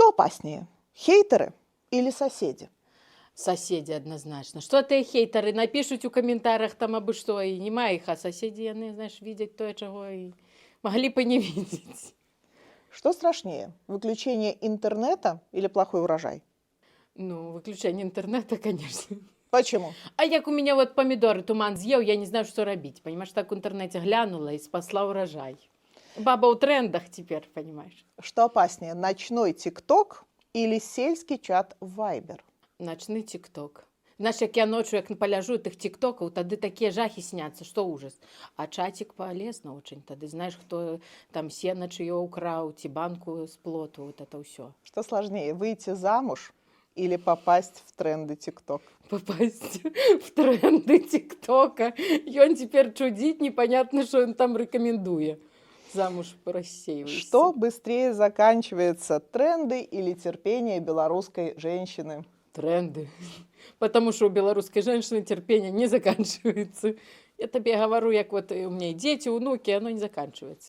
Что опаснее, хейтеры или соседи? Соседи однозначно. Что ты хейтеры напишуть у каментарях там абы што і няма іх, а соседи яны, знаешь, видят тое, чаго і маглі б і не видеть. Что страшнее, выключение интернета или плохой урожай? Ну, выключение интернета, конечно. Почему? А як у меня вот помидоры туман съел, я не знаю, что робить. Понимаешь, так в интернете глянула и спасла урожай. Баба у трендах теперь, понимаешь. Что опаснее, ночной ТикТок или сельский чат в Вайбер? Ночны тикток. Знаешь, як я ночью, як поляжу тых тиктокаў, тады такія жахі сняцца, што ужас. А чатик полезно очень. Тады знаешь, хто там сена чыё украў, ці банку з плоту, вот это ўсё. Что сложнее, выйти замуж или попасть в тренды ТикТок? Попасть в тренды тиктока. Ён цяпер чудзіць, непонятно, что он там рэкамендуе. Замуж рассеивайся. Что быстрее заканчивается, тренды или терпение белорусской женщины? Тренды. Потому что у белорусской женщины терпение не заканчивается. Я тебе говорю, як вот у меня дети, внуки, оно не заканчивается.